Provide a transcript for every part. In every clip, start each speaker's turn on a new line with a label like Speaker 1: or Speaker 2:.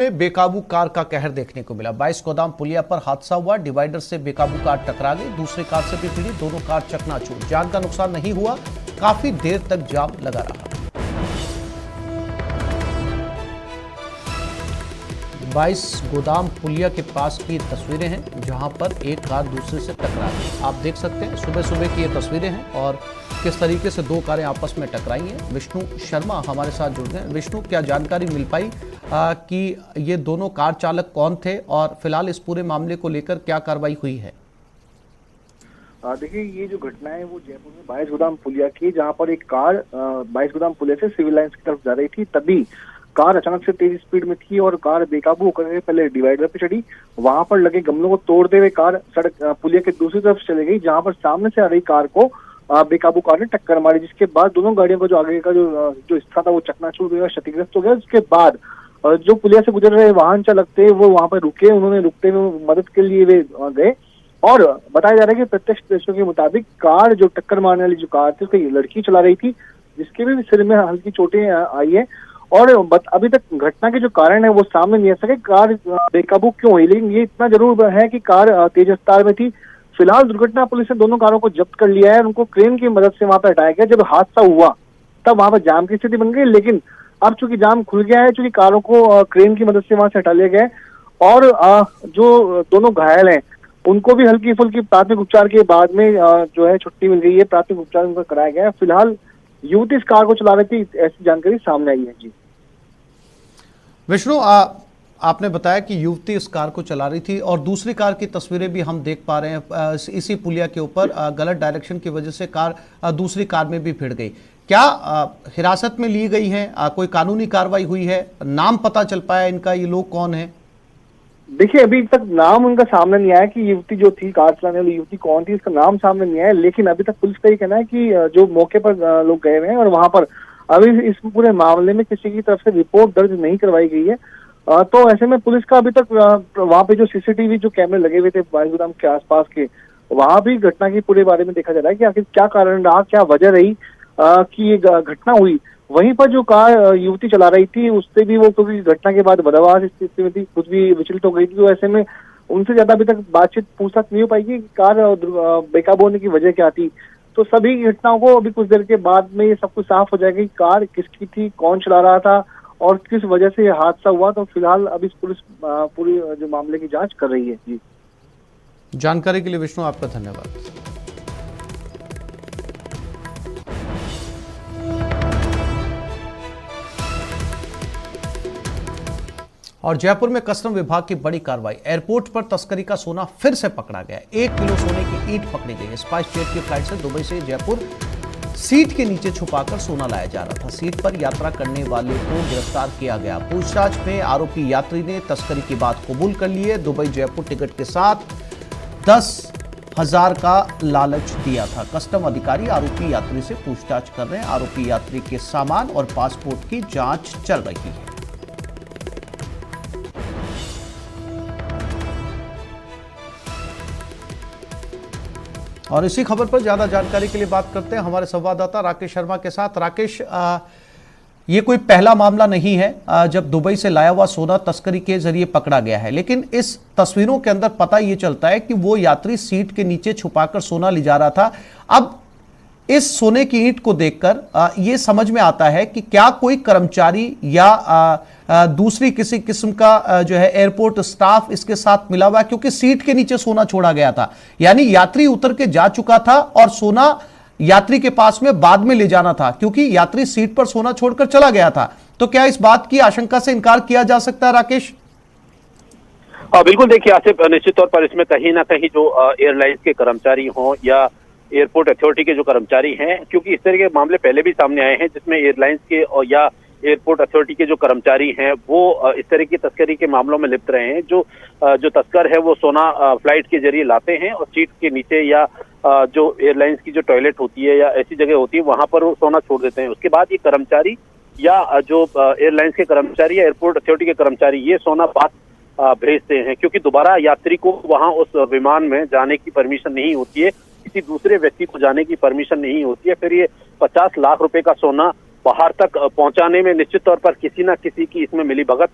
Speaker 1: में बेकाबू कार का कहर देखने को मिला। 22 गोदाम पुलिया पर हादसा हुआ। डिवाइडर से बेकाबू कार टकरा गई, दूसरी कार से भी भिड़ी, दोनों कार चकनाचूर। जान का नुकसान नहीं हुआ, काफी देर तक जाम लगा रहा। 22 गोदाम पुलिया के पास की तस्वीरें हैं जहां पर एक कार दूसरे से टकरा गई। आप देख सकते हैं सुबह सुबह की ये तस्वीरें हैं और किस तरीके से दो कारें आपस में टकराई हैं। विष्णु शर्मा हमारे साथ जुड़ गए। विष्णु, क्या जानकारी मिल पाई कि ये दोनों कार चालक कौन थे और फिलहाल इस पूरे मामले को लेकर क्या कार्रवाई हुई है?
Speaker 2: देखिए, ये जो घटना है वो जयपुर में 22 गोदाम पुलिया की, जहां पर एक कार 22 गोदाम पुलिया से सिविल लाइंस की तरफ जा रही थी। तभी कार अचानक से तेज स्पीड में थी और कार बेकाबू होकर पहले डिवाइडर पे चढ़ी। वहां पर लगे गमलों को तोड़ते हुए कार सड़क पुलिया के दूसरी तरफ चली गई, जहां पर सामने से आ रही कार को बेकाबू कार ने टक्कर मारी, जिसके बाद दोनों गाड़ियों का जो आगे का जो हिस्सा था वो चकनाचूर हो गया, क्षतिग्रस्त हो गया। उसके बाद जो पुलिया से गुजर रहे वाहन चालक थे वो वहां पर रुके, उन्होंने रुकते हुए मदद के लिए वे गए। और बताया जा रहा है कि प्रत्यक्षदर्शियों के मुताबिक कार जो टक्कर मारने वाली जो कार थी उसकी लड़की चला रही थी, जिसके भी सिर में हल्की चोटें आई है। और अभी तक घटना के जो कारण है वो सामने नहीं आ सके, कार बेकाबू क्यों हुई। लेकिन ये इतना जरूर है कि कार तेज रफ्तार में थी। फिलहाल दुर्घटना पुलिस ने दोनों कारों को जब्त कर लिया है और उनको क्रेन की मदद से वहां पर हटाया गया। जब हादसा हुआ तब वहां पर जाम की स्थिति बन गई, लेकिन अब चूंकि जाम खुल गया है, चूंकि कारों को क्रेन की मदद से वहां से हटा लिया गया है। और जो दोनों घायल हैं उनको भी हल्की फुल्की प्राथमिक उपचार के बाद में जो है छुट्टी मिल गई है, प्राथमिक उपचार उनका कराया गया है। फिलहाल युवती इस कार को चला रही थी, ऐसी जानकारी सामने आई है। जी
Speaker 1: विष्णु, आपने बताया कि युवती इस कार को चला रही थी और दूसरी कार की तस्वीरें भी हम देख पा रहे हैं। इसी पुलिया के ऊपर गलत डायरेक्शन की वजह से कार दूसरी कार में भी भिड़ गई। क्या हिरासत में ली गई है? कोई कानूनी कार्रवाई हुई है? नाम पता चल पाया इनका, ये लोग कौन है?
Speaker 2: देखिए, अभी तक नाम उनका सामने नहीं आया कि युवती जो थी, कार चलाने वाली युवती कौन थी, इसका नाम सामने नहीं आया। लेकिन अभी तक पुलिस का ये कहना है कि जो मौके पर लोग गए हुए हैं और वहां पर अभी इस पूरे मामले में किसी की तरफ से रिपोर्ट दर्ज नहीं करवाई गई है। तो ऐसे में पुलिस का अभी तक वहां पे जो सीसीटीवी जो कैमरे लगे हुए थे 22 गोदाम के आसपास के, वहां भी घटना के पूरे बारे में देखा जा रहा है कि आखिर क्या कारण रहा, क्या वजह रही कि ये घटना हुई। वहीं पर जो कार युवती चला रही थी उससे भी वो क्योंकि घटना के बाद बदहवास स्थिति में थी, खुद भी विचलित हो गई थी। तो ऐसे में उनसे ज्यादा अभी तक बातचीत पूछताछ नहीं हो पाएगी कि कार बेकाबू होने की वजह क्या थी। तो सभी घटनाओं को अभी कुछ देर के बाद में ये सब कुछ साफ हो जाएगा कि कार किसकी थी, कौन चला रहा था और किस वजह से ये हादसा हुआ। तो फिलहाल अभी पुलिस पूरी जो मामले की जांच कर रही है। जी,
Speaker 1: जानकारी के लिए विष्णु आपका धन्यवाद। और जयपुर में कस्टम विभाग की बड़ी कार्रवाई। एयरपोर्ट पर तस्करी का सोना फिर से पकड़ा गया। 1 किलो सोने की ईंट पकड़ी गई। स्पाइस जेट की फ्लाइट से दुबई से जयपुर सीट के नीचे छुपाकर सोना लाया जा रहा था। सीट पर यात्रा करने वाले को गिरफ्तार किया गया। पूछताछ में आरोपी यात्री ने तस्करी की बात कबूल कर ली है। दुबई जयपुर टिकट के साथ 10,000 का लालच दिया था। कस्टम अधिकारी आरोपी यात्री से पूछताछ कर रहे हैं। आरोपी यात्री के सामान और पासपोर्ट की जांच चल रही है। और इसी खबर पर ज्यादा जानकारी के लिए बात करते हैं हमारे संवाददाता राकेश शर्मा के साथ। राकेश, ये कोई पहला मामला नहीं है जब दुबई से लाया हुआ सोना तस्करी के जरिए पकड़ा गया है, लेकिन इस तस्वीरों के अंदर पता ये चलता है कि वो यात्री सीट के नीचे छुपाकर सोना ले जा रहा था। अब इस सोने की ईंट को देखकर ये समझ में आता है कि क्या कोई कर्मचारी या दूसरी किसी किस्म का जो है एयरपोर्ट स्टाफ इसके साथ मिला हुआ है, क्योंकि सीट के नीचे सोना छोड़ा गया था। यानी यात्री उतर के जा चुका था और सोना यात्री के पास में बाद में ले जाना था, क्योंकि यात्री सीट पर सोना छोड़कर चला गया था। तो क्या इस बात की आशंका से इनकार किया जा सकता है राकेश?
Speaker 3: बिल्कुल। देखिए आसिफ, निश्चित तौर पर इसमें कहीं ना कहीं जो एयरलाइंस के कर्मचारी हों या एयरपोर्ट अथॉरिटी के जो कर्मचारी हैं, क्योंकि इस तरह के मामले पहले भी सामने आए हैं जिसमें एयरलाइंस के और या एयरपोर्ट अथॉरिटी के जो कर्मचारी हैं वो इस तरह की तस्करी के मामलों में लिप्त रहे हैं। जो तस्कर है वो सोना फ्लाइट के जरिए लाते हैं और सीट के नीचे या जो एयरलाइंस की जो टॉयलेट होती है या ऐसी जगह होती है वहां पर वो सोना छोड़ देते हैं। उसके बाद ये कर्मचारी या जो एयरलाइंस के कर्मचारी या एयरपोर्ट अथॉरिटी के कर्मचारी ये सोना बाद भेजते हैं, क्योंकि दोबारा यात्री को वहां उस विमान में जाने की परमिशन नहीं होती है, किसी दूसरे व्यक्ति को जाने की परमिशन नहीं होती है। फिर ये 50 लाख रुपए का सोना बाहर तक पहुंचाने में निश्चित तौर पर किसी ना किसी की इसमें मिली भगत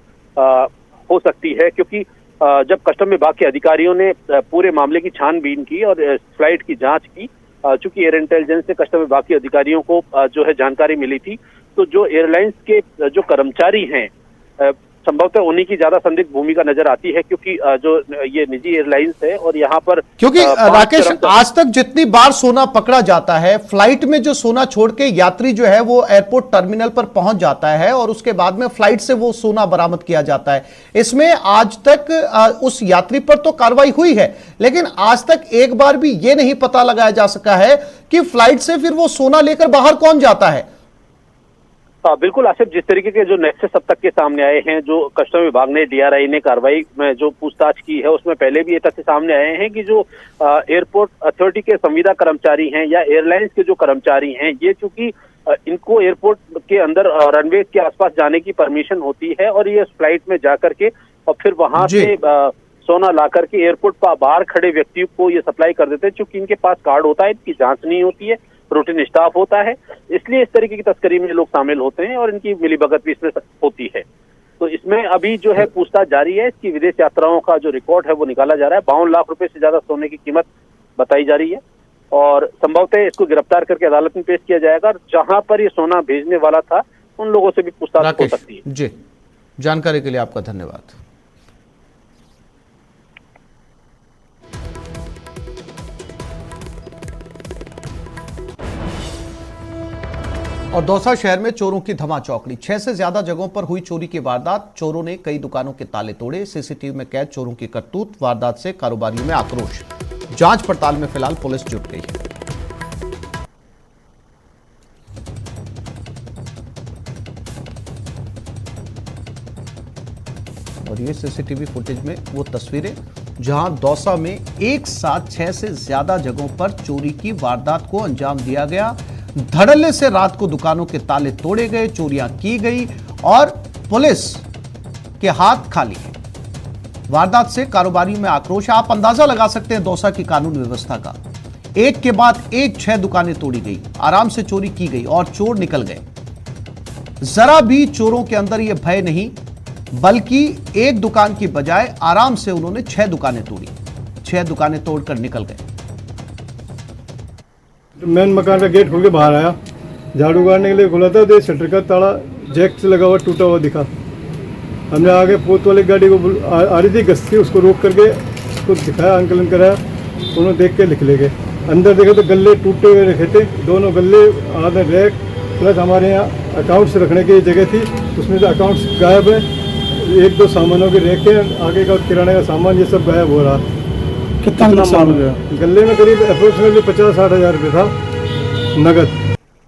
Speaker 3: हो सकती है, क्योंकि जब कस्टम विभाग के अधिकारियों ने पूरे मामले की छानबीन की और फ्लाइट की जांच की, चूंकि एयर इंटेलिजेंस से कस्टम विभाग के अधिकारियों को जो है जानकारी मिली थी, तो जो एयरलाइंस के जो कर्मचारी हैं संभवतः उन्हीं की ज्यादा संदिग्ध भूमिका नजर आती है, क्योंकि जो ये निजी एयरलाइंस है और यहाँ पर
Speaker 1: क्योंकि राकेश आज तक जितनी बार सोना पकड़ा जाता है, फ्लाइट में जो सोना छोड़ के यात्री जो है वो एयरपोर्ट टर्मिनल पर पहुंच जाता है और उसके बाद में फ्लाइट से वो सोना बरामद किया जाता है। इसमें आज तक उस यात्री पर तो कार्रवाई हुई है, लेकिन आज तक एक बार भी ये नहीं पता लगाया जा सका है कि फ्लाइट से फिर वो सोना लेकर बाहर कौन जाता है।
Speaker 3: बिल्कुल आसिफ, जिस तरीके के जो नेक्सस अब तक के सामने आए हैं, जो कस्टम विभाग ने डीआरआई ने कार्रवाई में जो पूछताछ की है, उसमें पहले भी ये तथ्य सामने आए हैं कि जो एयरपोर्ट अथॉरिटी के संविदा कर्मचारी हैं या एयरलाइंस के जो कर्मचारी हैं, ये चूंकि इनको एयरपोर्ट के अंदर रनवे के आसपास जाने की परमिशन होती है और ये फ्लाइट में जाकर के और फिर वहां से सोना ला करके एयरपोर्ट पर बाहर खड़े व्यक्तियों को ये सप्लाई कर देते हैं। चूंकि इनके पास कार्ड होता है, इनकी जांच नहीं होती है, रूटीन स्टाफ होता है, इसलिए इस तरीके की तस्करी में लोग शामिल होते हैं और इनकी मिलीभगत भी इसमें होती है। तो इसमें अभी जो है पूछताछ जारी है। इसकी विदेश यात्राओं का जो रिकॉर्ड है वो निकाला जा रहा है। 52 लाख रुपए से ज्यादा सोने की कीमत बताई जा रही है और संभवतः इसको गिरफ्तार करके अदालत में पेश किया जाएगा। जहां पर ये सोना भेजने वाला था उन लोगों से भी पूछताछ हो सकती है।
Speaker 1: जी, जानकारी के लिए आपका धन्यवाद। और दौसा शहर में चोरों की धमाचौकड़ी। 6 से ज्यादा जगहों पर हुई चोरी की वारदात। चोरों ने कई दुकानों के ताले तोड़े। सीसीटीवी में कैद चोरों की करतूत। वारदात से कारोबारियों में आक्रोश। जांच पड़ताल में फिलहाल पुलिस जुट गई है। और ये सीसीटीवी फुटेज में वो तस्वीरें जहां दौसा में एक साथ 6 से ज्यादा जगहों पर चोरी की वारदात को अंजाम दिया गया। धड़ल्ले से रात को दुकानों के ताले तोड़े गए, चोरियां की गई और पुलिस के हाथ खाली है। वारदात से कारोबारियों में आक्रोश। आप अंदाजा लगा सकते हैं दौसा की कानून व्यवस्था का। एक के बाद एक 6 दुकानें तोड़ी गई, आराम से चोरी की गई और चोर निकल गए। जरा भी चोरों के अंदर यह भय नहीं, बल्कि एक दुकान की बजाय आराम से उन्होंने 6 दुकानें तोड़ी। 6 दुकानें तोड़कर निकल गए।
Speaker 4: मेन मकान का गेट खोल के बाहर आया, झाड़ू गाड़ने के लिए खोला था तो शटर का ताला जैक से लगा हुआ टूटा हुआ दिखा। हमने आगे पोत वाली गाड़ी को आ रही थी गश्ती, उसको रोक करके उसको दिखाया, आंकलन कराया, उन्होंने देख के निकले गए। अंदर देखे तो गले टूटे हुए रखे थे, दोनों गले, आधे रैक प्लस हमारे यहाँ अकाउंट्स रखने की जगह थी, उसमें तो अकाउंट्स गायब है। 1-2 सामानों के रैक है, आगे का किराने का सामान, ये सब गायब हो रहा।
Speaker 5: कितना नुकसान हो गया?
Speaker 4: गले में करीब अप्रोक्सीमेटली 50-60 हज़ार रुपये था नगद।